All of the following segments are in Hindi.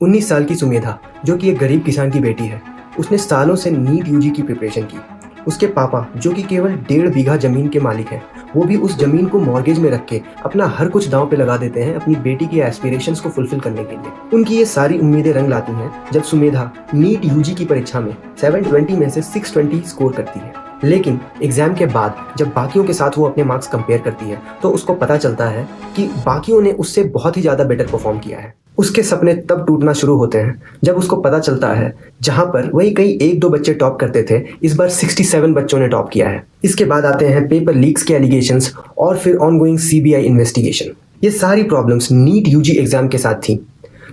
19 साल की सुमेधा, जो कि एक गरीब किसान की बेटी है, उसने सालों से नीट यूजी की प्रिपरेशन की। उसके पापा, जो कि केवल 1.5 बीघा जमीन के मालिक हैं, वो भी उस जमीन को मॉर्गेज में रख के अपना हर कुछ दांव पे लगा देते हैं अपनी बेटी की एस्पिरेशंस को फुलफिल करने के लिए। उनकी ये सारी उम्मीदें रंग लाती हैं जब सुमेधा नीट यूजी की परीक्षा में 720 में से 620 स्कोर करती है। लेकिन एग्जाम के बाद जब बाकियों के साथ वो अपने मार्क्स कंपेयर करती है तो उसको पता चलता है कि बाकियों ने उससे बहुत ही ज़्यादा बेटर परफॉर्म किया है। उसके सपने तब टूटना शुरू होते हैं जब उसको पता चलता है जहां पर वही कई 1-2 बच्चे टॉप करते थे, इस बार 67 बच्चों ने टॉप किया है। इसके बाद आते हैं पेपर लीक्स के एलिगेशंस और फिर ऑनगोइंग सीबीआई इन्वेस्टिगेशन। ये सारी प्रॉब्लम्स नीट यूजी एग्जाम के साथ थी,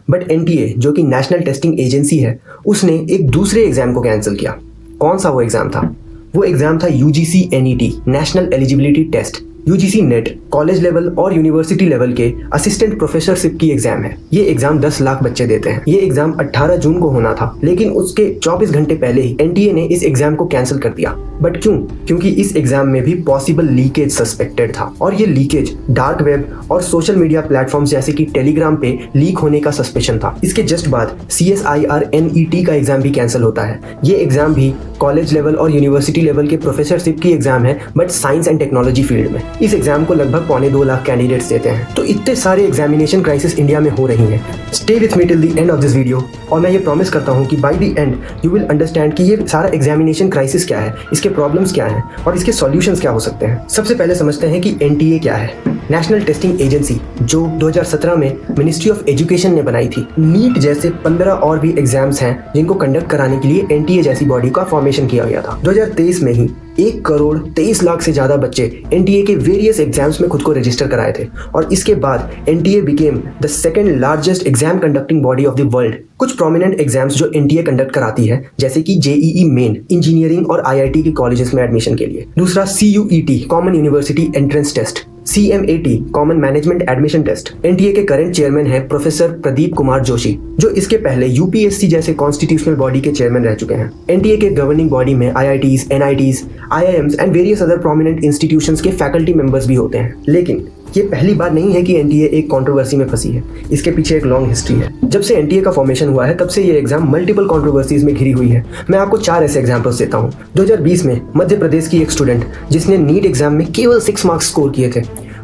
बट एनटीए, जो कि नेशनल टेस्टिंग एजेंसी है, उसने एक दूसरे एग्जाम को कैंसिल किया। कौन सा वो एग्जाम था? वो एग्जाम था UGC NET, national eligibility test. UGC NET college level और यूनिवर्सिटी लेवल के असिस्टेंट प्रोफेसरशिप की एग्जाम है। ये एग्जाम 10 लाख बच्चे देते हैं। ये एग्जाम 18 जून को होना था, लेकिन उसके 24 घंटे पहले ही एनटीए ने इस एग्जाम को कैंसिल कर दिया। बट क्यों? क्योंकि इस एग्जाम में भी पॉसिबल लीकेज सस्पेक्टेड था, और ये लीकेज डार्क वेब और सोशल मीडिया प्लेटफॉर्म जैसे कि टेलीग्राम पे लीक होने का सस्पेशन था। इसके जस्ट बाद CSIR NET का एग्जाम भी कैंसिल होता है। ये एग्जाम भी कॉलेज लेवल और यूनिवर्सिटी लेवल के प्रोफेसरशिप की एग्जाम है, but science and technology field में। इस एग्जाम को लगभग 2.25 लाख कैंडिडेट्स देते हैं। तो इतने सारे एग्जामिनेशन क्राइसिस इंडिया में हो रही हैं। Stay with me till the end of this video, और मैं ये प्रॉमिस करता हूँ कि by the end you will understand कि ये सारा एग्जामिनेशन क्राइसिस क्या है, इसके प्रॉब्लम्स क्या हैं और इसके सॉल्यूशंस क्या हो सकते हैं। सबसे पहले समझते हैं कि एनटीए क्या है। नेशनल टेस्टिंग एजेंसी, जो 2017 में मिनिस्ट्री ऑफ एजुकेशन ने बनाई थी। नीट जैसे 15 और भी एग्जाम्स हैं जिनको कंडक्ट कराने के लिए एनटीए जैसी बॉडी का फॉर्मेशन किया गया था। 2023 में ही 1,23,00,000 से ज्यादा बच्चे एनटीए के वेरियस एग्जाम्स में खुद को रजिस्टर कराए थे, और इसके बाद NTA became the second largest exam conducting body of the world. कुछ प्रोमिनेंट एग्जाम्स जो एनटीए कंडक्ट कराती है, जैसे कि जेईई मेन, इंजीनियरिंग और आईआईटी के कॉलेजेस में एडमिशन के लिए। दूसरा CUET, common university entrance test. CMAT, common management admission test. NTA के करंट चेयरमैन है प्रोफेसर प्रदीप कुमार जोशी, जो इसके पहले यूपीएससी जैसे कॉन्स्टिट्यूशनल बॉडी के चेयरमैन रह चुके हैं। एनटीए के गवर्निंग बॉडी में IITs, NITs, IIMs and various other prominent institutions के फैकल्टी मेंबर्स भी होते हैं। लेकिन ये पहली बार नहीं है कि एनटीए एक कंट्रोवर्सी में फंसी है। इसके पीछे एक लॉन्ग हिस्ट्री है। जब से एनटीए का फॉर्मेशन हुआ है तब से ये एग्जाम मल्टीपल कंट्रोवर्सीज में घिरी हुई है। मैं आपको 4 ऐसे एग्जांपल्स देता हूँ। 2020 में मध्य प्रदेश की एक स्टूडेंट जिसने नीट एग्जाम में केवल 6 मार्क्स स्कोर किए थे,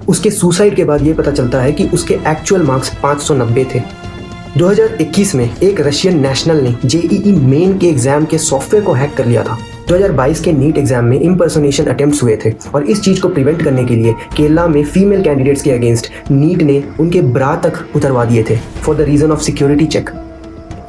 उसके सुसाइड के बाद ये पता चलता है कि उसके एक्चुअल मार्क्स 590 थे। 2021 में एक रशियन नेशनल ने जेईई मेन के एग्जाम के सॉफ्टवेयर को हैक कर लिया था। 2022 के नीट एग्जाम में इम्पर्सोनेशन अटेम्प्ट्स हुए थे, और इस चीज को प्रिवेंट करने के लिए केरला में फीमेल कैंडिडेट्स के अगेंस्ट नीट ने उनके ब्रा तक उतरवा दिए थे for the reason of security check.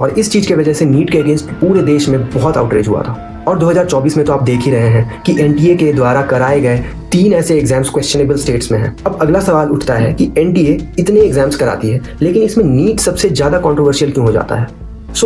और इस चीज की वजह से नीट के अगेंस्ट पूरे देश में बहुत आउटरीच हुआ था। और 2024 में तो आप देख ही रहे हैं कि एनटीए के द्वारा कराए गए 3 ऐसे एग्जाम्स क्वेश्चनेबल स्टेट्स में हैं। अब अगला सवाल उठता है कि एनटीए इतने एग्जाम्स कराती है, लेकिन इसमें नीट सबसे ज्यादा कंट्रोवर्शियल क्यों हो जाता है?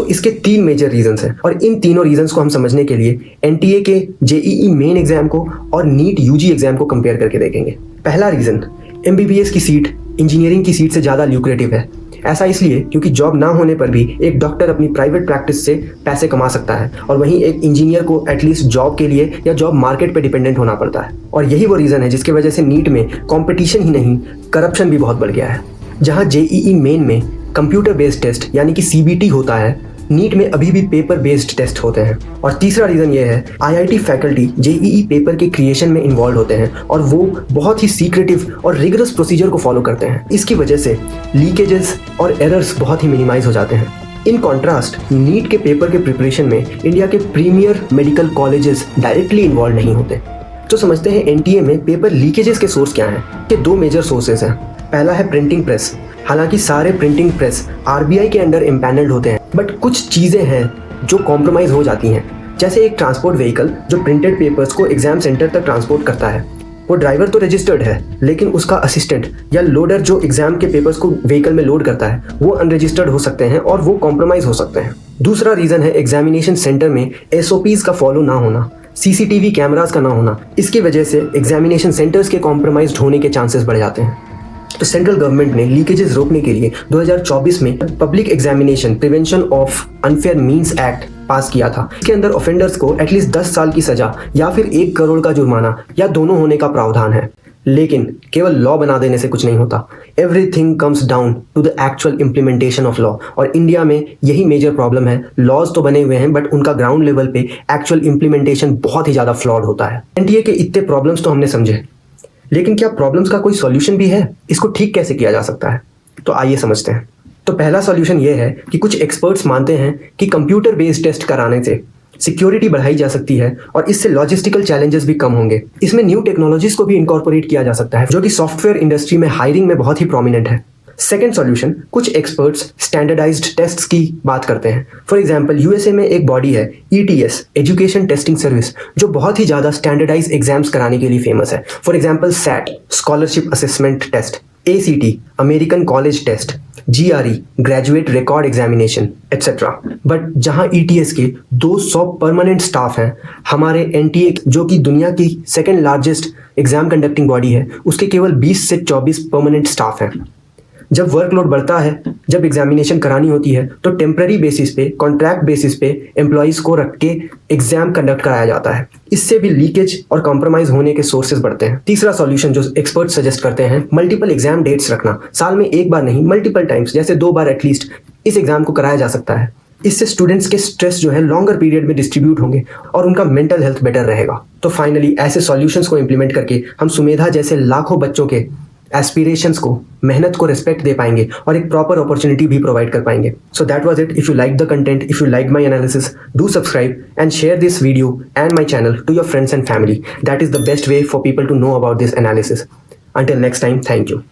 इसके 3 मेजर रीजंस हैं, और इन तीनों रीजंस को हम समझने के लिए एनटीए के जेईई मेन एग्जाम को और नीट यूजी एग्जाम को कंपेयर करके देखेंगे। पहला रीजन, MBBS की सीट इंजीनियरिंग की सीट से ज्यादा ल्यूक्रेटिव है। ऐसा इसलिए क्योंकि जॉब ना होने पर भी एक डॉक्टर अपनी प्राइवेट प्रैक्टिस से पैसे कमा सकता है, और वहीं एक इंजीनियर को एटलीस्ट जॉब के लिए या जॉब मार्केट पे डिपेंडेंट होना पड़ता है। और यही वो रीजन है जिसकी वजह से नीट में कंपटीशन ही नहीं, करप्शन भी बहुत बढ़ गया है। जहां जेईई मेन में कंप्यूटर बेस्ड टेस्ट यानी कि CBT होता है, नीट में अभी भी पेपर बेस्ड टेस्ट होते हैं। और तीसरा रीजन ये है, IIT फैकल्टी जेईई पेपर के क्रिएशन में इन्वॉल्व होते हैं, और वो बहुत ही सीक्रेटिव और रिगरस प्रोसीजर को फॉलो करते हैं। इसकी वजह से लीकेजेस और एरर्स बहुत ही मिनिमाइज हो जाते हैं। इन कॉन्ट्रास्ट नीट के पेपर के प्रिपरेशन में इंडिया के premier medical colleges directly involve नहीं होते। तो समझते हैं एनटीए में पेपर लीकेजेस के सोर्स क्या हैं। ये 2 मेजर सोर्सेज हैं। पहला है प्रिंटिंग प्रेस। हालांकि सारे प्रिंटिंग प्रेस RBI के अंडर इम्पैनल्ड होते हैं, बट कुछ चीज़ें हैं जो कॉम्प्रोमाइज़ हो जाती हैं। जैसे एक ट्रांसपोर्ट व्हीकल जो प्रिंटेड पेपर्स को एग्जाम सेंटर तक ट्रांसपोर्ट करता है, वो ड्राइवर तो रजिस्टर्ड है, लेकिन उसका असिस्टेंट या लोडर जो एग्जाम के पेपर्स को व्हीकल में लोड करता है, वो अनरजिस्टर्ड हो सकते हैं और वो कॉम्प्रोमाइज हो सकते हैं। दूसरा रीज़न है एग्जामिनेशन सेंटर में SOPs का फॉलो ना होना, CCTV कैमरास का ना होना। इसकी वजह से एग्जामिनेशन सेंटर्स के कॉम्प्रोमाइज होने के चांसेस बढ़ जाते हैं। तो सेंट्रल गवर्नमेंट ने लीकेजेस रोकने के लिए 2024 में public examination prevention of unfair means act पास किया था। इसके अंदर ऑफेंडर्स को एटलीस्ट 10 साल की सजा या फिर 1 करोड़ का जुर्माना या दोनों होने का प्रावधान है। लेकिन केवल लॉ बना देने से कुछ नहीं होता। Everything comes down to the actual implementation of law. और इंडिया में यही मेजर प्रॉब्लम है। लॉज तो बने हुए हैं बट उनका ग्राउंड लेवल पे एक्चुअल इम्प्लीमेंटेशन बहुत ही ज़्यादा फ्लॉड होता है। एनटीए के इतने प्रॉब्लम्स तो हमने समझे, लेकिन क्या प्रॉब्लम्स का कोई सॉल्यूशन भी है? इसको ठीक कैसे किया जा सकता है? तो आइए समझते हैं। तो पहला सॉल्यूशन ये है कि कुछ एक्सपर्ट्स मानते हैं कि कंप्यूटर बेस्ड टेस्ट कराने से सिक्योरिटी बढ़ाई जा सकती है और इससे लॉजिस्टिकल चैलेंजेस भी कम होंगे। इसमें न्यू टेक्नोलॉजीज को भी इनकॉर्पोरेट किया जा सकता है, जो कि सॉफ्टवेयर इंडस्ट्री में हायरिंग में बहुत ही प्रोमिनेंट है। सेकेंड सॉल्यूशन, कुछ एक्सपर्ट्स स्टैंडर्डाइज्ड टेस्ट्स की बात करते हैं। फॉर एग्जांपल यूएसए में एक बॉडी है ETS, एजुकेशन टेस्टिंग सर्विस, जो बहुत ही ज़्यादा स्टैंडर्डाइज एग्जाम्स कराने के लिए फेमस है। For example SAT, scholarship assessment test, ACT, American college test, GRE, graduate record examination, etcetera. But जहां ETS के 200 परमानेंट स्टाफ हैं, हमारे NTA जो कि दुनिया की second largest exam conducting body है, उसके केवल 20 से 24 परमानेंट स्टाफ हैं। जब वर्कलोड बढ़ता है, जब एग्जामिनेशन करानी होती है, तो टेम्पररी बेसिस पे, कॉन्ट्रैक्ट बेसिस पे एम्प्लॉयज़ को रख के एग्जाम कंडक्ट कराया जाता है। इससे भी लीकेज और कॉम्प्रोमाइज होने के सोर्सेज बढ़ते हैं। तीसरा सॉल्यूशन जो एक्सपर्ट सजेस्ट करते हैं, मल्टीपल एग्जाम डेट्स रखना। साल में एक बार नहीं, मल्टीपल टाइम्स, जैसे 2 बार एटलीस्ट इस एग्जाम को कराया जा सकता है। इससे स्टूडेंट्स के स्ट्रेस जो है लॉन्गर पीरियड में डिस्ट्रीब्यूट होंगे और उनका मेंटल हेल्थ बेटर रहेगा। तो फाइनली ऐसे सॉल्यूशंस को इम्प्लीमेंट करके हम सुमेधा जैसे लाखों बच्चों के एस्पिरेशंस को, मेहनत को रिस्पेक्ट दे पाएंगे और एक प्रॉपर अपॉर्चुनिटी भी प्रोवाइड कर पाएंगे। So that was it. If you like the content, if you like my analysis, do subscribe and share this video and my channel to your friends and family. That is the best way for people to know about this analysis. Until next time, thank you.